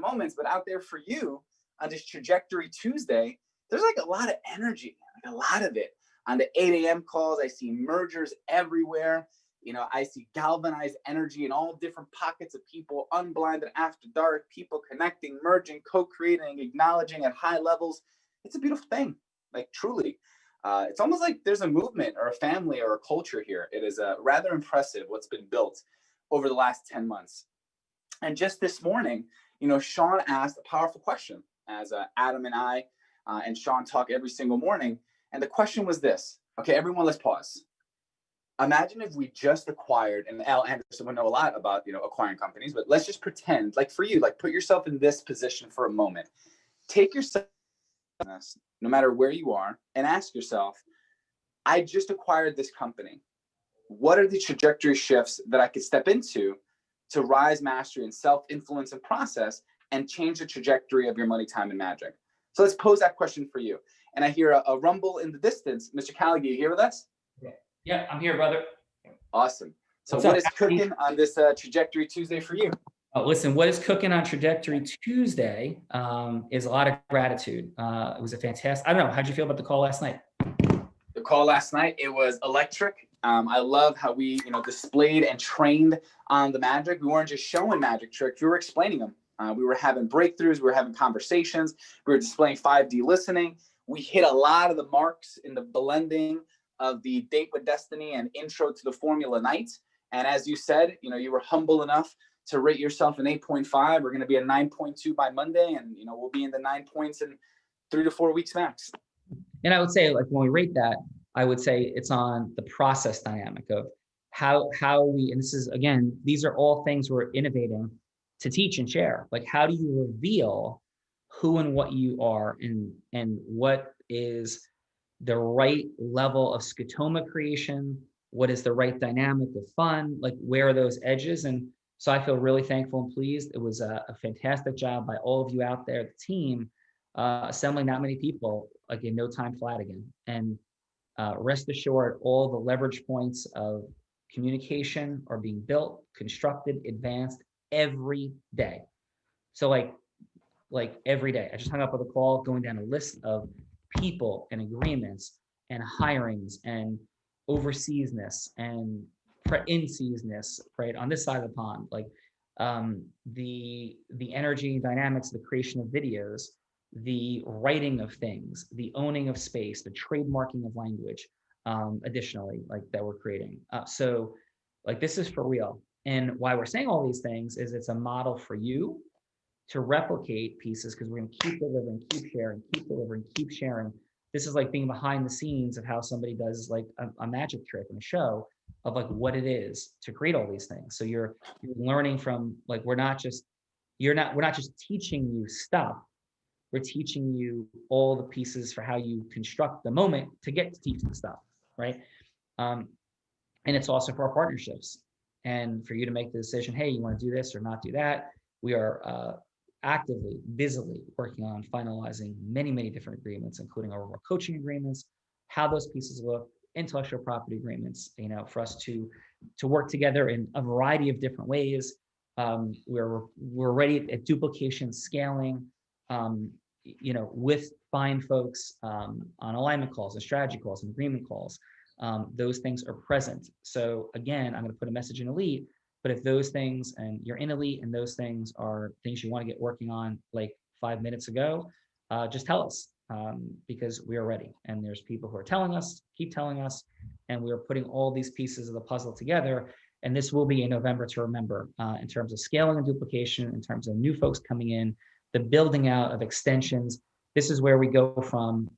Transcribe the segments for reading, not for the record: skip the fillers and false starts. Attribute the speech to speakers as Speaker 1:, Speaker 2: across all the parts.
Speaker 1: moments, but out there for you on this Trajectory Tuesday, there's like a lot of energy, like a lot of it. On the 8 a.m. calls, I see mergers everywhere. I see galvanized energy in all different pockets of people, unblinded after dark, people connecting, merging, co-creating, acknowledging at high levels. It's a beautiful thing, like truly. It's almost like there's a movement or a family or a culture here. It is rather impressive what's been built over the last 10 months. And just this morning, Sean asked a powerful question as Adam and I and Sean talk every single morning. And the question was this. Okay, everyone, let's pause. Imagine if we just acquired, and Al Anderson would know a lot about, acquiring companies, but let's just pretend, like for you, like put yourself in this position for a moment. Take yourself, no matter where you are, and ask yourself, I just acquired this company. What are the trajectory shifts that I could step into to rise mastery and self-influence and process and change the trajectory of your money, time, and magic? So let's pose that question for you. And I hear a rumble in the distance. Mr. Callagher, you here with us?
Speaker 2: Yeah, I'm here, brother.
Speaker 1: Awesome. So what is cooking on this Trajectory Tuesday for you?
Speaker 2: Listen, what is cooking on Trajectory Tuesday is a lot of gratitude. It was a fantastic, I don't know, how'd you feel about the call last night?
Speaker 1: The call last night, it was electric. I love how we, displayed and trained on the magic. We weren't just showing magic tricks, we were explaining them. We were having breakthroughs, we were having conversations, we were displaying 5D listening. We hit a lot of the marks in the blending of the Date with Destiny and Intro to the Formula Night. And as you said, you were humble enough to rate yourself an 8.5. We're going to be a 9.2 by Monday, and we'll be in the 9 points in 3 to 4 weeks max.
Speaker 2: And I would say, like, when we rate that, I would say it's on the process dynamic of how we, and this is, again, these are all things we're innovating to teach and share. Like, how do you reveal who and what you are, and what is the right level of scotoma creation? What is the right dynamic of fun? Like, where are those edges? And so I feel really thankful and pleased. It was a fantastic job by all of you out there, the team, assembling that many people, like, in no time flat again. And rest assured, all the leverage points of communication are being built, constructed, advanced every day. So like every day, I just hung up with a call going down a list of people and agreements and hirings and overseasness and in-seasonness, right, on this side of the pond, like the energy and dynamics of the creation of videos, the writing of things, the owning of space, the trademarking of language, additionally, like, that we're creating. So like, this is for real. And why we're saying all these things is it's a model for you to replicate pieces, because we're going to keep delivering, keep sharing, keep delivering, keep sharing. This is like being behind the scenes of how somebody does like a magic trick in a show of like what it is to create all these things. So you're learning from, like, we're not just teaching you stuff. We're teaching you all the pieces for how you construct the moment to get to teach the stuff, right? And it's also for our partnerships and for you to make the decision, hey, you want to do this or not do that. We are actively, busily working on finalizing many, many different agreements, including our coaching agreements, how those pieces look, intellectual property agreements, for us to work together in a variety of different ways. We're ready at duplication, scaling, with fine folks on alignment calls and strategy calls and agreement calls. Those things are present. So again, I'm going to put a message in Elite. But if those things, and you're in Elite and those things are things you want to get working on like 5 minutes ago, just tell us, because we are ready. And there's people who are telling us, keep telling us, and we are putting all these pieces of the puzzle together. And this will be a November to remember in terms of scaling and duplication, in terms of new folks coming in, the building out of extensions. This is where we go from,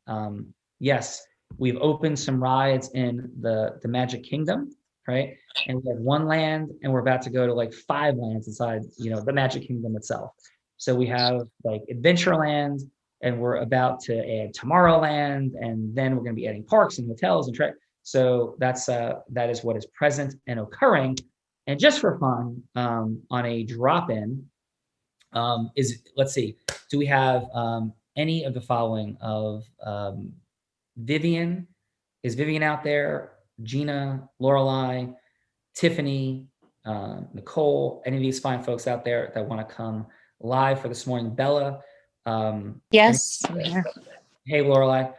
Speaker 2: yes, we've opened some rides in the Magic Kingdom, right? And we have 1 land, and we're about to go to like 5 lands inside, the Magic Kingdom itself. So we have like Adventureland, and we're about to add Tomorrowland, and then we're going to be adding parks and hotels and so that is what is present and occurring. And just for fun, on a drop-in, let's see, do we have any of the following of Vivian? Is Vivian out there? Gina, Lorelei, Tiffany, Nicole, any of these fine folks out there that want to come live for this morning. Bella.
Speaker 3: Yes. Yeah.
Speaker 2: Hey, Lorelai.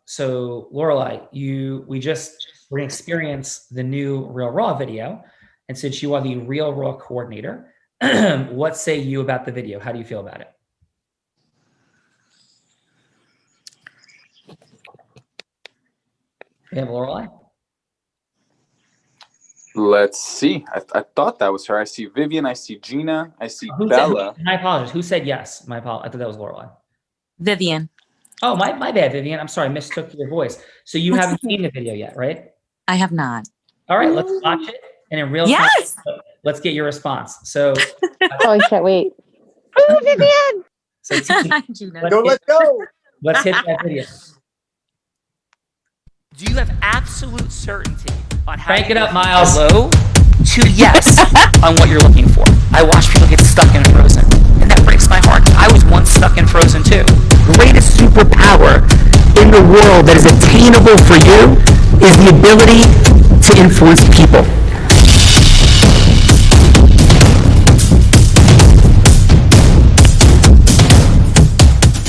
Speaker 2: So Lorelai, we're gonna experience the new Real Raw video. And since you are the Real Raw coordinator, what say you about the video? How do you feel about it? You have Lorelai?
Speaker 1: Let's see. I thought that was her. I see Vivian. I see Gina. I see Bella.
Speaker 2: I apologize. Who said yes? I thought that was Lorelai.
Speaker 3: Vivian.
Speaker 2: Oh, my bad, Vivian. I'm sorry, I mistook your voice. So you haven't seen the video yet, right?
Speaker 3: I have not.
Speaker 2: All right, let's watch it. And in real time, let's get your response. So
Speaker 4: Oh, I can't wait. Oh, Vivian!
Speaker 2: So
Speaker 1: let's go.
Speaker 2: Let's hit that video.
Speaker 5: Do you have absolute certainty on how
Speaker 2: Crank it up, Miles.
Speaker 5: Low to yes on what you're looking for? I watch people get stuck in Frozen, and that breaks my heart. I was once stuck in Frozen too. Greatest superpower in the world that is attainable for you is the ability to influence people.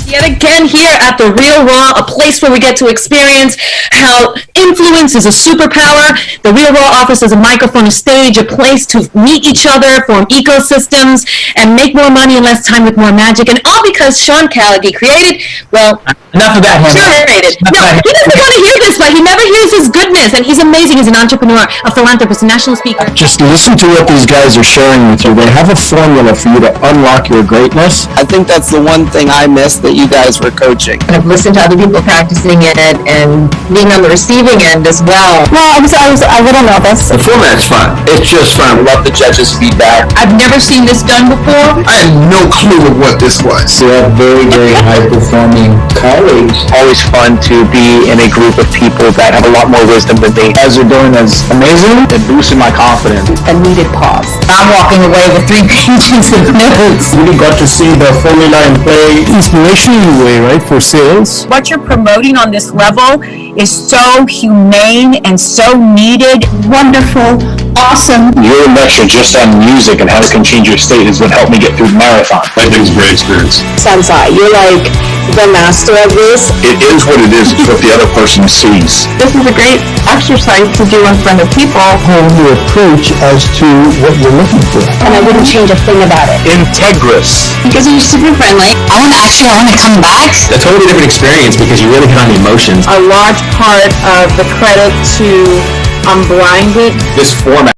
Speaker 6: Yet again here at the Real Raw, a place where we get to experience how influence is a superpower. The Real Raw offers us a microphone, a stage, a place to meet each other, form ecosystems, and make more money in less time with more magic. And all because Sean Callaghan created, well,
Speaker 5: Enough about him.
Speaker 6: curated. No, he doesn't want to hear this, but he never hears his goodness. And he's amazing. He's an entrepreneur, a philanthropist, a national speaker.
Speaker 7: Just listen to what these guys are sharing with you. They have a formula for you to unlock your greatness.
Speaker 8: I think that's the one thing I missed that you guys were coaching.
Speaker 6: I've listened to other people practicing it and being on the receiving end as well.
Speaker 4: No, I wouldn't know this.
Speaker 7: The format's fun. It's just fun.
Speaker 8: Love the judges' feedback.
Speaker 6: I've never seen this done before.
Speaker 7: I had no clue of what this was. We have very, very high-performing colleagues.
Speaker 8: Always fun to be in a group of people that have a lot more wisdom than me.
Speaker 7: Guys are doing is amazing. It boosted my confidence.
Speaker 6: A needed pause. I'm walking away with 3 pages of notes.
Speaker 7: We got to see the formula in play. Inspirational way, right, for sales.
Speaker 9: What you're promoting on this level is so humane and so needed. Wonderful, awesome.
Speaker 7: Your lecture just on music and how it can change your state is what helped me get through the marathon. I think it's a great experience.
Speaker 6: Sensei, you're like the master of this.
Speaker 7: It is what it is. It's what the other person sees.
Speaker 4: This is a great exercise to do in front of people.
Speaker 7: Hone your approach as to what you're looking for.
Speaker 6: And I wouldn't change a thing about it.
Speaker 7: Integrous.
Speaker 6: Because you're super friendly. I want to come back.
Speaker 7: A totally different experience because you really hit on the emotions.
Speaker 4: A large part of the credit to Unblinded.
Speaker 7: This format.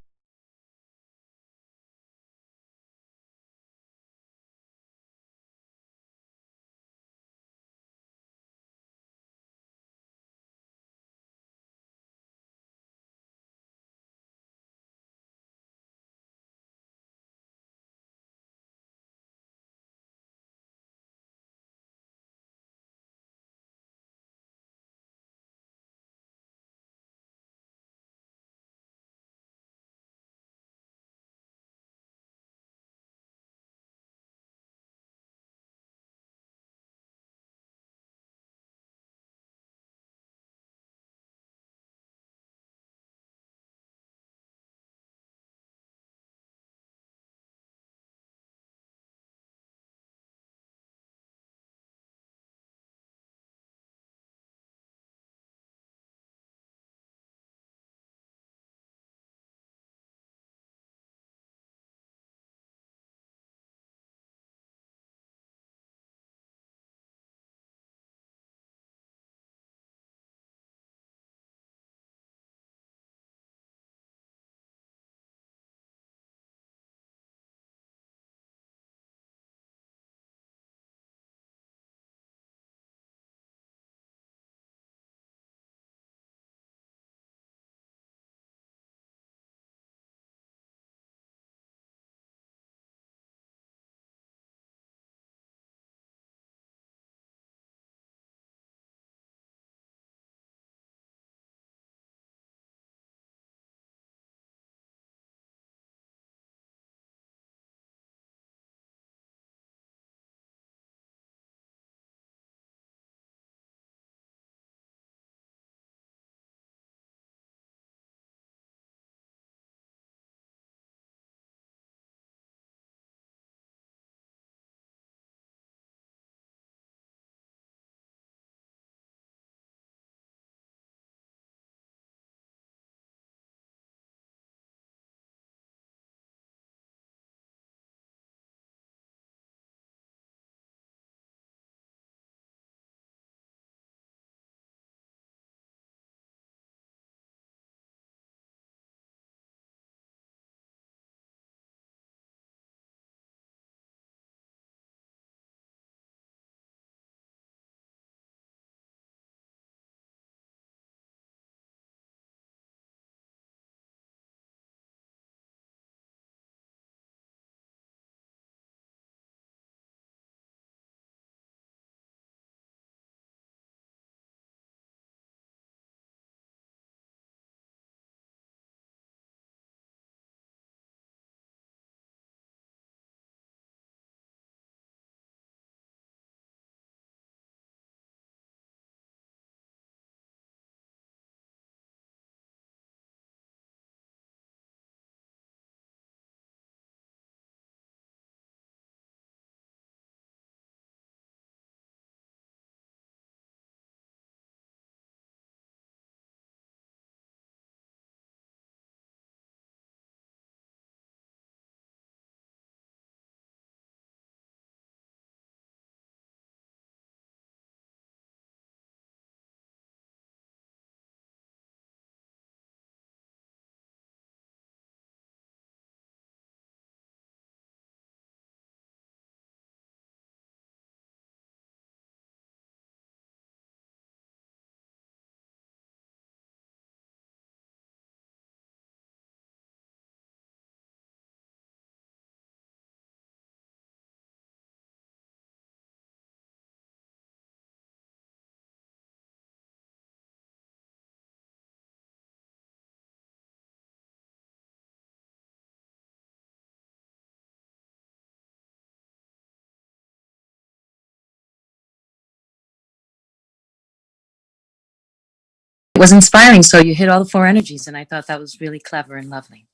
Speaker 3: was inspiring. So you hit all the four energies, and I thought that was really clever and lovely.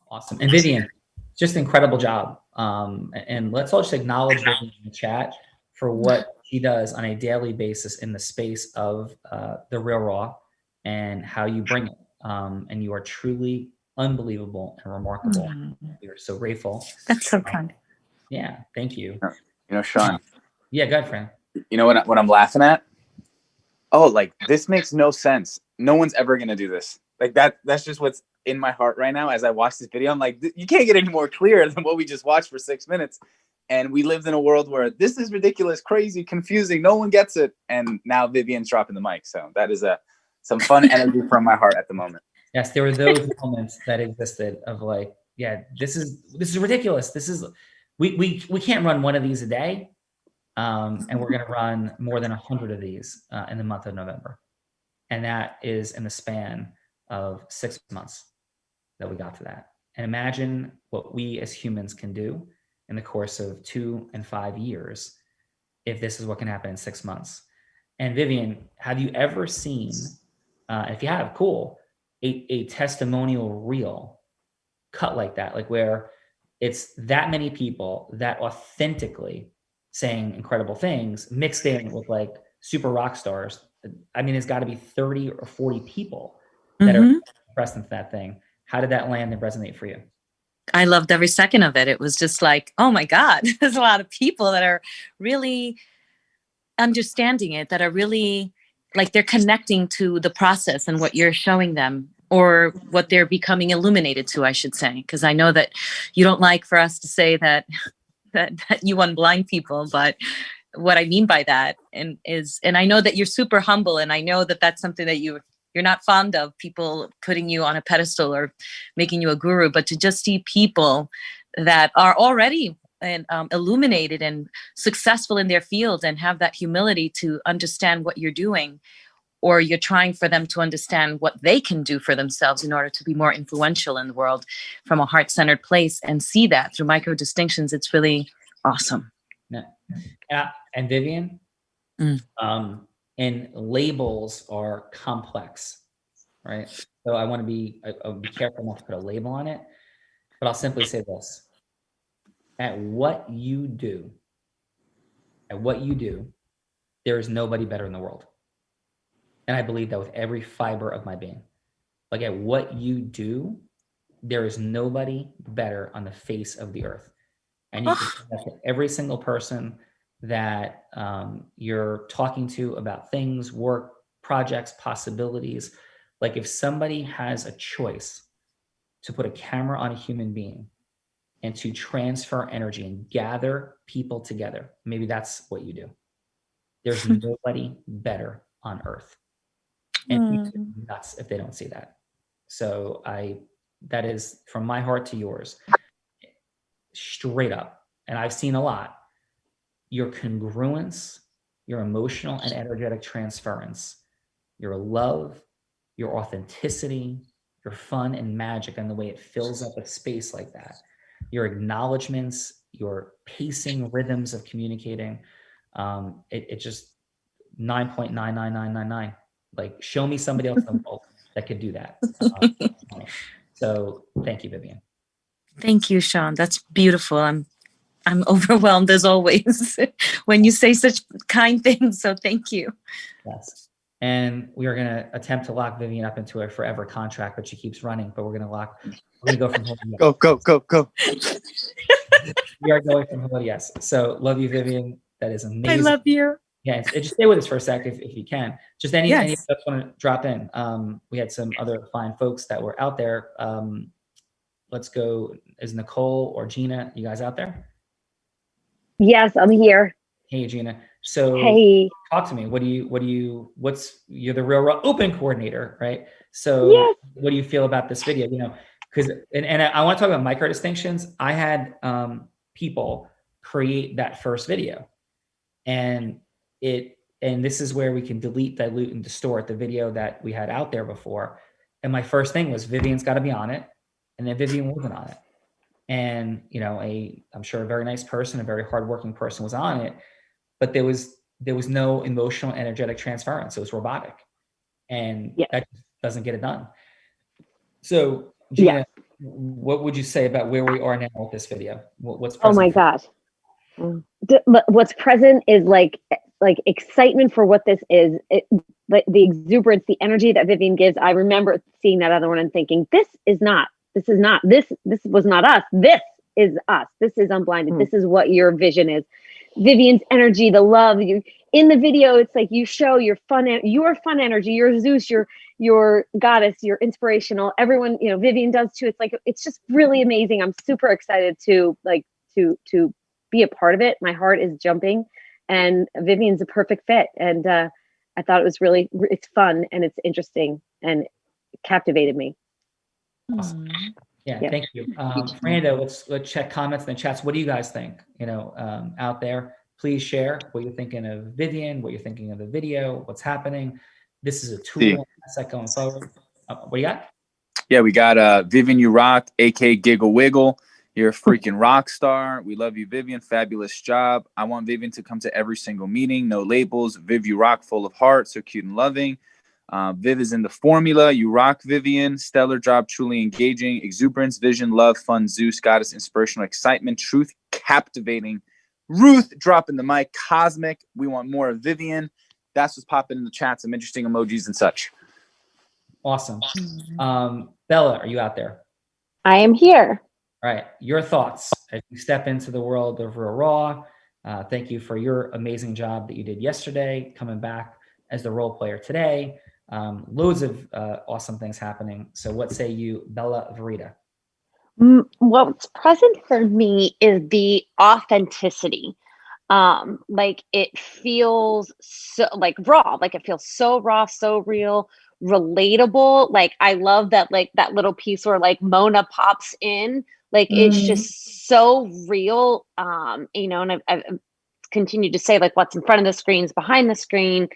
Speaker 2: Awesome. And Vivian, just incredible job. And let's all just acknowledge Vivian in the chat for what she does on a daily basis in the space of the Real Raw and how you bring it. And you are truly unbelievable and remarkable. We are so grateful.
Speaker 3: That's so kind.
Speaker 2: Yeah, thank you.
Speaker 1: You know, Sean.
Speaker 2: Yeah, go ahead, Fran.
Speaker 1: You know what I'm laughing at? Oh, like this makes no sense. No one's ever gonna do this. Like that's just what's in my heart right now as I watch this video. I'm like, you can't get any more clear than what we just watched for 6 minutes. And we lived in a world where this is ridiculous, crazy, confusing. No one gets it. And now Vivian's dropping the mic. So that is some fun energy from my heart at the moment.
Speaker 2: Yes, there were those moments that existed of like, yeah, this is ridiculous. This is we can't run one of these a day. And we're going to run more than 100 of these in the month of November. And that is in the span of 6 months that we got to that. And imagine what we as humans can do in the course of 2 and 5 years if this is what can happen in 6 months. And Vivian, have you ever seen, if you have, cool, a testimonial reel cut like that, like where it's that many people that authentically saying incredible things mixed in with like super rock stars? I mean, it's got to be 30 or 40 people that are pressed into that thing. How did that land and resonate for you?
Speaker 3: I loved every second of it. It was just like, oh my God, there's a lot of people that are really understanding it, that are really like they're connecting to the process and what you're showing them, or what they're becoming illuminated to, I should say. Because I know that you don't like for us to say that you unblind people, but what I mean by that and I know that you're super humble, and I know that that's something that you're not fond of, people putting you on a pedestal or making you a guru, but to just see people that are already illuminated and successful in their field and have that humility to understand what you're doing, or you're trying for them to understand what they can do for themselves in order to be more influential in the world from a heart-centered place, and see that through micro distinctions. It's really awesome.
Speaker 2: Yeah. And Vivian, and labels are complex, right? So I want to be careful not to put a label on it, but I'll simply say this: at what you do, there is nobody better in the world. And I believe that with every fiber of my being. Like, at what you do, there is nobody better on the face of the earth. And you can connect to every single person that you're talking to about things, work, projects, possibilities. Like, if somebody has a choice to put a camera on a human being and to transfer energy and gather people together, maybe that's what you do. There's nobody better on earth. And people are nuts if they don't see that. So that is from my heart to yours, straight up. And I've seen a lot. Your congruence, your emotional and energetic transference, your love, your authenticity, your fun and magic, and the way it fills up a space like that, your acknowledgments, your pacing rhythms of communicating, it just 9.99999. Like, show me somebody else in the world that could do that. So thank you, Vivian.
Speaker 3: Thank you, Sean. That's beautiful. I'm overwhelmed as always when you say such kind things. So thank you.
Speaker 2: Yes. And we are going to attempt to lock Vivian up into a forever contract, but she keeps running. But we're going to go from here.
Speaker 1: Go.
Speaker 2: We are going from here. Yes. So love you, Vivian. That is amazing.
Speaker 3: I love you.
Speaker 2: Yeah, just stay with us for a sec if you can. Just any of us want to drop in. We had some other fine folks that were out there. Let's go. Is Nicole or Gina, you guys out there?
Speaker 10: Yes, I'm here.
Speaker 2: Hey, Gina. So
Speaker 10: hey,
Speaker 2: talk to me. You're the Real Raw Open coordinator, right? So what do you feel about this video? You know, because and I want to talk about micro distinctions. I had people create that first video, and this is where we can delete, dilute, and distort the video that we had out there before. And my first thing was Vivian's got to be on it, and then Vivian wasn't on it. And I'm sure a very nice person, a very hardworking person was on it, but there was no emotional, energetic transference. It was robotic. and
Speaker 10: Yeah.
Speaker 2: that doesn't get it done. So Gina, what would you say about where we are now with this video? What's
Speaker 10: Oh
Speaker 2: present?
Speaker 10: my gosh. What's present is like excitement for what this is. The exuberance, the energy that Vivian gives. I remember seeing that other one and thinking, this was not us. This is us. This is Unblinded. This is what your vision is. Vivian's energy, the love. You in the video, it's like you show your fun energy, your Zeus, your goddess, your inspirational. Everyone, Vivian does too. It's like it's just really amazing. I'm super excited to be a part of it. My heart is jumping, and Vivian's a perfect fit. And I thought it was it's fun and it's interesting and it captivated me.
Speaker 2: Awesome. Yeah, thank you. Fernando, let's check comments in the chats. What do you guys think? Out there, please share what you're thinking of Vivian, what you're thinking of the video, what's happening. This is a tool asset going forward. What do you got?
Speaker 1: Yeah, we got Vivian, you rock, aka Giggle Wiggle. You're a freaking rock star. We love you, Vivian. Fabulous job. I want Vivian to come to every single meeting. No labels. Viv, you rock, full of heart, so cute and loving. Viv is in the formula. You rock, Vivian. Stellar job, truly engaging. Exuberance, vision, love, fun, Zeus, goddess, inspirational, excitement, truth, captivating. Ruth dropping the mic, cosmic. We want more of Vivian. That's what's popping in the chat. Some interesting emojis and such.
Speaker 2: Awesome. Bella, are you out there?
Speaker 10: I am here.
Speaker 2: All right. Your thoughts as you step into the world of Real Raw. Thank you for your amazing job that you did yesterday, coming back as the role player today. Loads of awesome things happening. So what say you, Bella Verita?
Speaker 11: What's present for me is the authenticity. Like it feels so like raw, like it feels so raw, so real, relatable. Like I love that, like that little piece where like Mona pops in, like it's just so real. And I've continued to say like what's in front of the screen is behind the screen.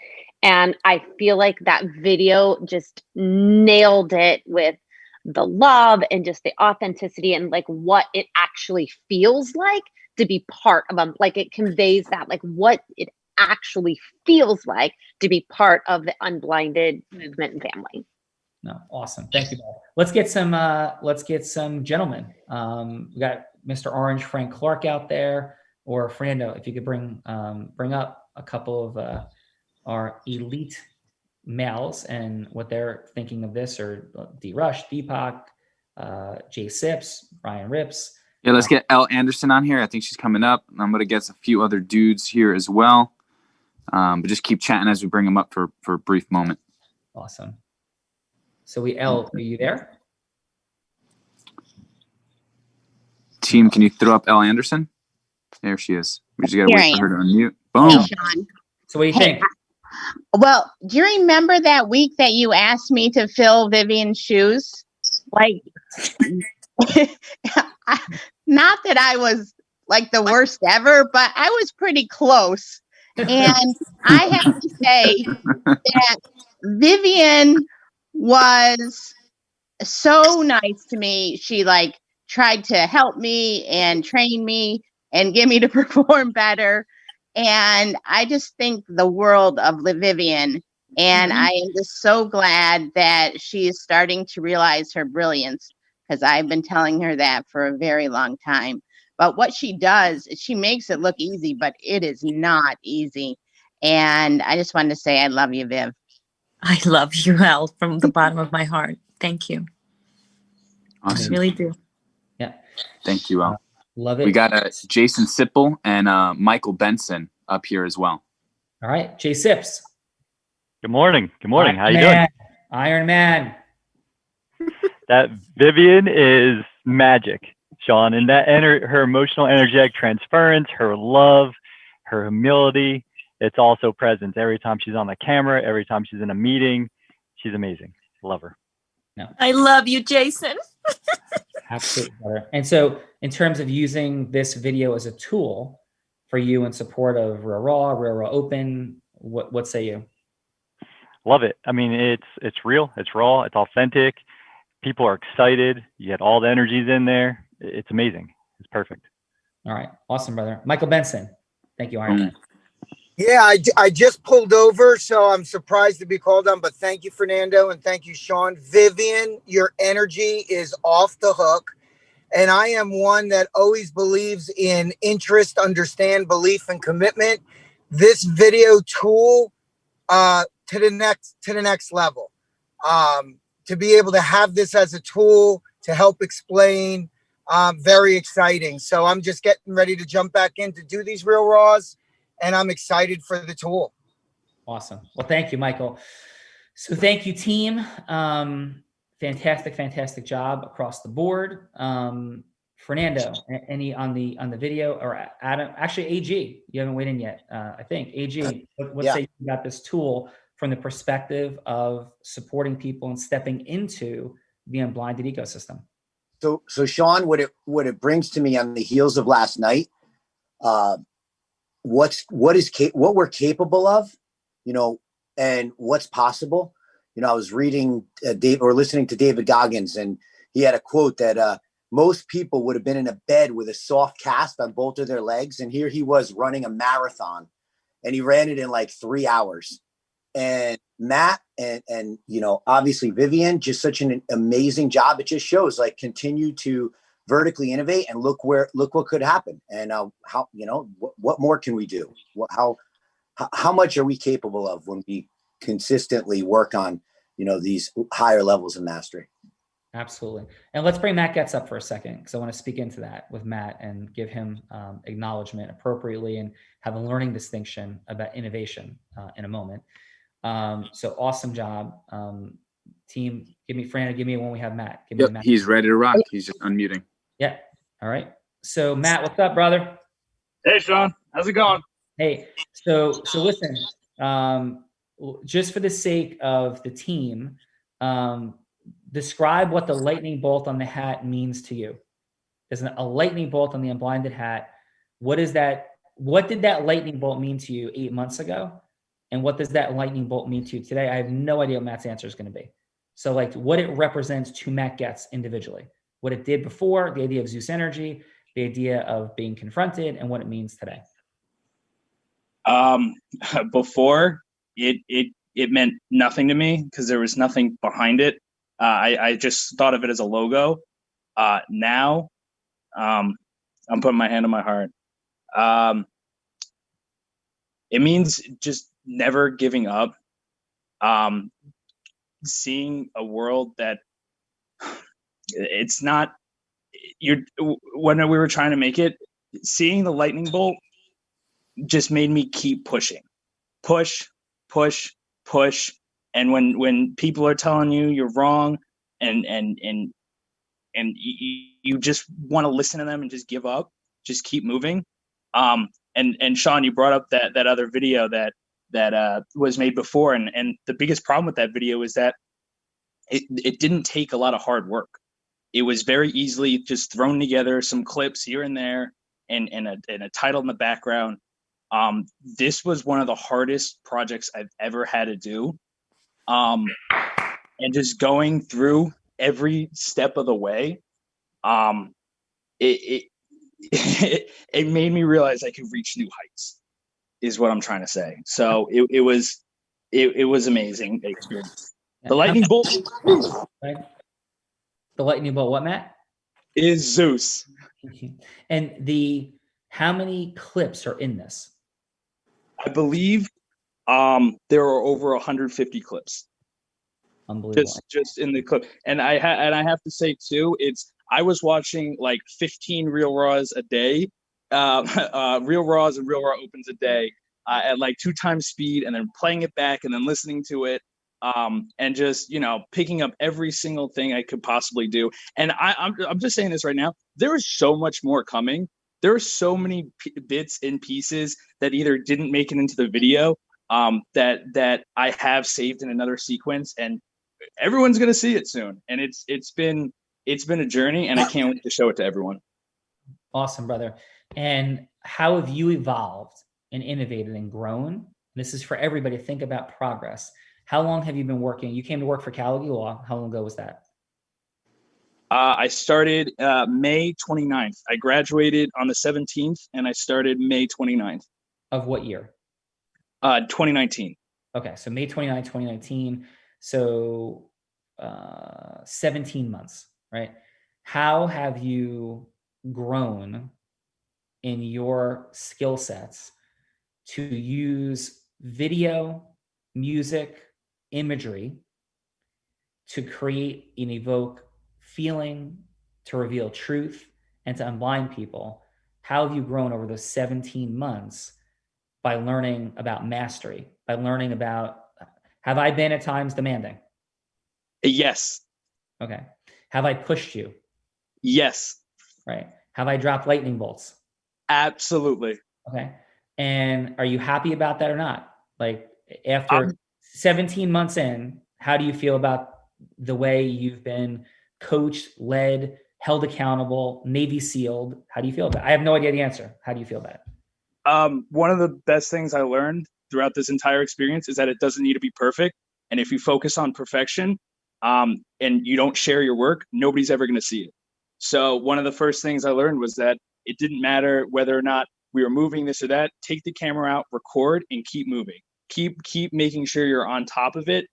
Speaker 11: And I feel like that video just nailed it with the love and just the authenticity and like what it actually feels like to be part of them. Like it conveys that, like what it actually feels like to be part of the Unblinded movement and family.
Speaker 2: No, awesome. Thank you, Bella. Let's get some gentlemen. We got Mr. Orange, Frank Clark out there, or Fernando, if you could bring up a couple of our elite males and what they're thinking of this, or D Rush, Deepak, Jay Sips, Ryan Rips.
Speaker 1: Yeah, let's get Elle Anderson on here. I think she's coming up. I'm going to get a few other dudes here as well. But just keep chatting as we bring them up for a brief moment.
Speaker 2: Awesome. So Elle, are you there?
Speaker 1: Team, can you throw up Elle Anderson? There she is. We just got to wait for her to unmute. Boom.
Speaker 12: Hey, Sean.
Speaker 2: So what do you think?
Speaker 12: Well, do you remember that week that you asked me to fill Vivian's shoes? Like, not that I was like the worst ever, but I was pretty close. And I have to say that Vivian was so nice to me. She like tried to help me and train me and get me to perform better. And I just think the world of Vivian, and I am just so glad that she is starting to realize her brilliance, because I've been telling her that for a very long time. But what she does is she makes it look easy, but it is not easy. And I just wanted to say I love you, Viv.
Speaker 3: I love you, Elle, from the bottom of my heart. Thank you.
Speaker 1: Awesome.
Speaker 3: I really do.
Speaker 2: Yeah.
Speaker 1: Thank you, Elle.
Speaker 2: Love it.
Speaker 1: We got Jason Sipple and Michael Benson up here as well.
Speaker 2: All right, Jay Sips.
Speaker 13: Good morning. Good morning. How you doing?
Speaker 2: Iron Man.
Speaker 13: That Vivian is magic, Sean, and that her emotional, energetic transference, her love, her humility, it's also present every time she's on the camera, every time she's in a meeting. She's amazing. Love her.
Speaker 2: No.
Speaker 3: I love you, Jason.
Speaker 2: Absolutely. And so in terms of using this video as a tool for you in support of Real Raw Open, what say you?
Speaker 13: Love it. I mean, it's real, it's raw, it's authentic. People are excited. You get all the energies in there. It's amazing. It's perfect.
Speaker 2: All right. Awesome, brother. Michael Benson. Thank you, Iron Man.
Speaker 14: Yeah, I just pulled over, so I'm surprised to be called on, but thank you, Fernando, and thank you, Sean. Vivian, your energy is off the hook. And I am one that always believes in interest, understand, belief, and commitment. This video tool to the next level. To be able to have this as a tool to help explain, very exciting. So I'm just getting ready to jump back in to do these real raws, and I'm excited for the tool.
Speaker 2: Awesome. Well, thank you, Michael. So thank you, team. Fantastic job across the board. Fernando, any on the video, or Adam? Actually, AG, you haven't weighed in yet. I think AG. What say you got this tool from the perspective of supporting people and stepping into the Unblinded ecosystem?
Speaker 15: So Sean, what it brings to me on the heels of last night, what we're capable of, and what's possible. I was reading listening to David Goggins, and he had a quote that most people would have been in a bed with a soft cast on both of their legs, and here he was running a marathon, and he ran it in like 3 hours. And Matt and obviously Vivian, just such an amazing job. It just shows, like, continue to vertically innovate and look what could happen, and how what more can we do? How much are we capable of when we consistently work on these higher levels of mastery?
Speaker 2: Absolutely. And let's bring Matt Getz up for a second, because I want to speak into that with Matt and give him acknowledgement appropriately and have a learning distinction about innovation in a moment. So awesome job. Team, give me when we have Matt. Give me Matt.
Speaker 16: He's ready to rock. He's just unmuting.
Speaker 2: Yeah. All right. So Matt, what's up, brother?
Speaker 17: Hey, Sean. How's it going?
Speaker 2: Hey, so listen, just for the sake of the team, describe what the lightning bolt on the hat means to you. There's a lightning bolt on the Unblinded hat. What is that? What did that lightning bolt mean to you 8 months ago? And what does that lightning bolt mean to you today? I have no idea what Matt's answer is going to be. So, like, what it represents to Matt Getz individually, what it did before, the idea of Zeus energy, the idea of being confronted, and what it means today.
Speaker 17: Before, it meant nothing to me because there was nothing behind it. I just thought of it as a logo. Now, I'm putting my hand on my heart. It means just never giving up. Seeing a world that it's not, when we were trying to make it, seeing the lightning bolt just made me keep pushing. Push. And when people are telling you you're wrong and you just want to listen to them and just give up, just keep moving. And Sean, you brought up that other video that was made before, and the biggest problem with that video is that it didn't take a lot of hard work. It was very easily just thrown together, some clips here and there, and a title in the background. This was one of the hardest projects I've ever had to do. And just going through every step of the way, it made me realize I could reach new heights, is what I'm trying to say. So it was amazing experience. The lightning bolt.
Speaker 2: Right? The lightning bolt, what, Matt?
Speaker 17: Is Zeus.
Speaker 2: And how many clips are in this?
Speaker 17: I believe there are over 150 clips.
Speaker 2: Unbelievable.
Speaker 17: Just in the clip. And I have to say too, I was watching like 15 Real Raws a day, Real Raws and Real Raw Opens a day at like 2 times speed, and then playing it back and then listening to it, and just, picking up every single thing I could possibly do. And I'm just saying this right now, there is so much more coming. There are so many bits and pieces that either didn't make it into the video, that I have saved in another sequence, and everyone's going to see it soon. And it's been a journey, and I can't wait to show it to everyone.
Speaker 2: Awesome, brother. And how have you evolved and innovated and grown? This is for everybody to think about progress. How long have you been working? You came to work for Caligula Law. How long ago was that?
Speaker 17: I started May 29th. I graduated on the 17th, and I started May 29th.
Speaker 2: Of what year?
Speaker 17: 2019.
Speaker 2: Okay, so May 29, 2019. So 17 months, right? How have you grown in your skill sets to use video, music, imagery to create and evoke feeling, to reveal truth, and to unblind people? How have you grown over those 17 months by learning about mastery, by learning about, have I been at times demanding?
Speaker 17: Yes.
Speaker 2: Okay. Have I pushed you?
Speaker 17: Yes.
Speaker 2: Right. Have I dropped lightning bolts?
Speaker 17: Absolutely.
Speaker 2: Okay. And are you happy about that or not? Like after 17 months in, how do you feel about the way you've been coached, led, held accountable, Navy SEALed? How do you feel about it? I have no idea the answer. How do you feel about it?
Speaker 17: One of the best things I learned throughout this entire experience is that it doesn't need to be perfect. And if you focus on perfection, and you don't share your work, nobody's ever going to see it. So one of the first things I learned was that it didn't matter whether or not we were moving this or that. Take the camera out, record, and keep moving. Keep making sure you're on top of it,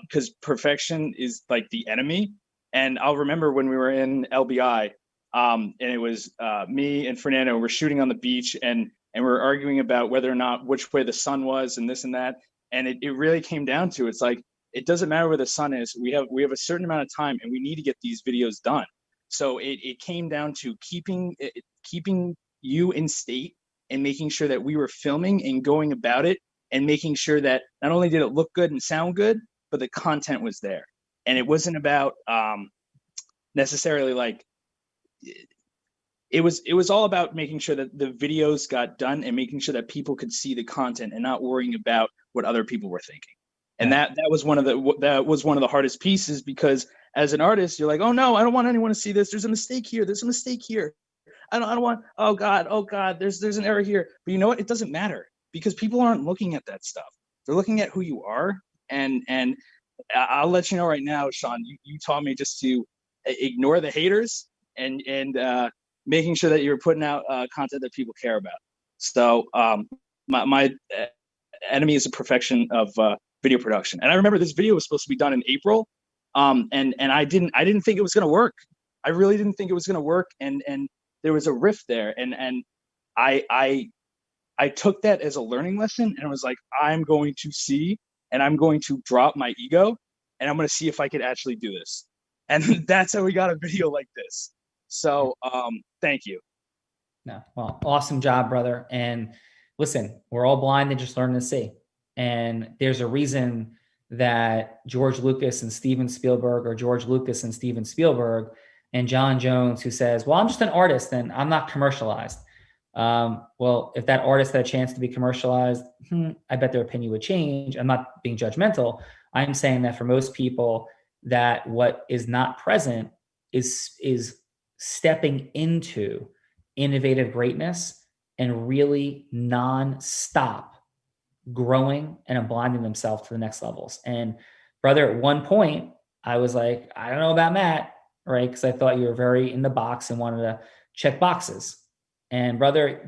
Speaker 17: because perfection is like the enemy. And I'll remember when we were in LBI, and it was me and Fernando were shooting on the beach, and we're arguing about whether or not which way the sun was and this and that. And it really came down to, it's like, it doesn't matter where the sun is. We have a certain amount of time, and we need to get these videos done. So it came down to keeping you in state and making sure that we were filming and going about it and making sure that not only did it look good and sound good, but the content was there. And it wasn't about necessarily like, it was all about making sure that the videos got done and making sure that people could see the content and not worrying about what other people were thinking. And that was one of the hardest pieces, because as an artist, you're like, oh no, I don't want anyone to see this. There's a mistake here. There's a mistake here. I don't want, oh God, there's an error here. But you know what? It doesn't matter, because people aren't looking at that stuff. They're looking at who you are. And I'll let you know right now, Sean, you taught me just to ignore the haters and making sure that you're putting out content that people care about. So my enemy is the perfection of video production. And I remember this video was supposed to be done in April, and I didn't think it was going to work. I really didn't think it was going to work, and there was a rift there, and I took that as a learning lesson, and I was like, I'm going to see, and I'm going to drop my ego, and I'm going to see if I could actually do this. And that's how we got a video like this. So thank you.
Speaker 2: No, well, awesome job, brother. And listen, we're all blind and just learning to see. And there's a reason that George Lucas and Steven Spielberg, or George Lucas and Steven Spielberg, and John Jones, who says, well, I'm just an artist and I'm not commercialized. Well, if that artist had a chance to be commercialized, I bet their opinion would change. I'm not being judgmental. I'm saying that for most people, that what is not present is stepping into innovative greatness and really non-stop growing and unblinding themselves to the next levels. And brother, at one point, I was like, I don't know about Matt, right? Because I thought you were very in the box and wanted to check boxes. And brother,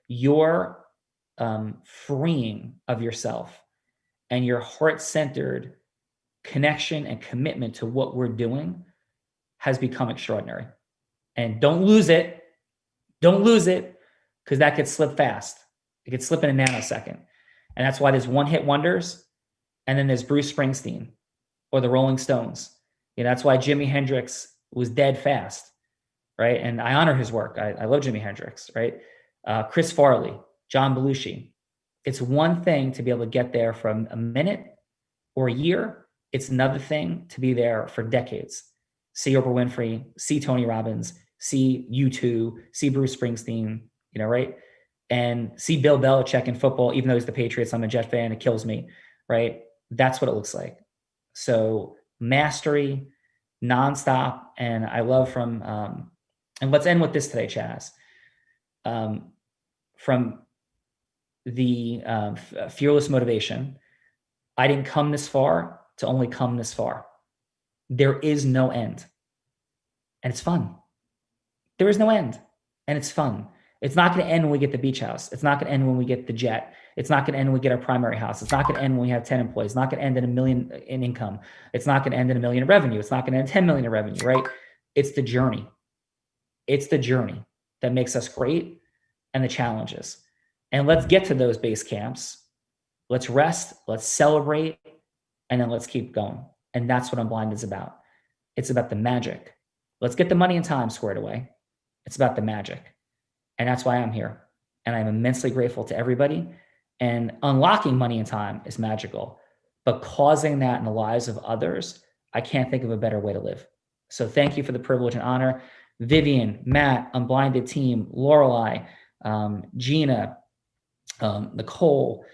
Speaker 2: your freeing of yourself and your heart-centered connection and commitment to what we're doing has become extraordinary. And don't lose it. Don't lose it, because that could slip fast. It could slip in a nanosecond. And that's why there's one-hit wonders, and then there's Bruce Springsteen or the Rolling Stones. You know, that's why Jimi Hendrix was dead fast, right? And I honor his work. I love Jimi Hendrix, right? Chris Farley, John Belushi. It's one thing to be able to get there from a minute or a year. It's another thing to be there for decades. See Oprah Winfrey, see Tony Robbins, see U2, see Bruce Springsteen, you know, right? And see Bill Belichick in football, even though he's the Patriots, I'm a Jet fan, it kills me, right? That's what it looks like. So mastery, nonstop, and I love from, and let's end with this today, Chaz. From the fearless motivation, I didn't come this far to only come this far. There is no end. And it's fun. There is no end. And it's fun. It's not going to end when we get the beach house. It's not going to end when we get the jet. It's not going to end when we get our primary house. It's not going to end when we have 10 employees. It's not going to end in $1 million in income. It's not going to end in $1 million in revenue. It's not going to end 10 million in revenue, right? It's the journey. It's the journey that makes us great, and the challenges. And let's get to those base camps. Let's rest, let's celebrate, and then let's keep going. And that's what Unblinded is about. It's about the magic. Let's get the money and time squared away. It's about the magic. And that's why I'm here. And I'm immensely grateful to everybody. And unlocking money and time is magical. But causing that in the lives of others, I can't think of a better way to live. So thank you for the privilege and honor. Vivian, Matt, Unblinded team, Lorelei, Gina, Nicole,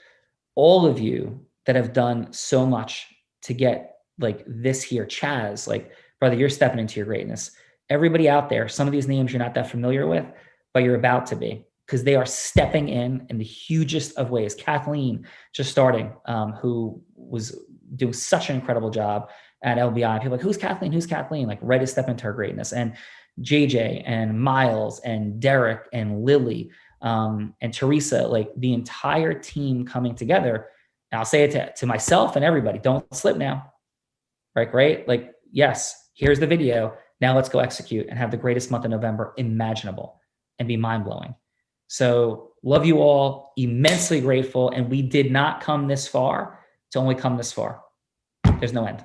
Speaker 2: all of you that have done so much to get like this here. Chaz, like, brother, you're stepping into your greatness. Everybody out there, some of these names you're not that familiar with, but you're about to be, because they are stepping in the hugest of ways. Kathleen, just starting, who was doing such an incredible job at LBI. People are like, who's Kathleen? Who's Kathleen? Like, ready to step into her greatness. And JJ and Miles and Derek and Lily and Teresa, like the entire team coming together. And I'll say it to myself and everybody, don't slip now, right? Like, yes, here's the video. Now let's go execute and have the greatest month of November imaginable and be mind-blowing. So love you all, immensely grateful. And we did not come this far to only come this far. There's no end.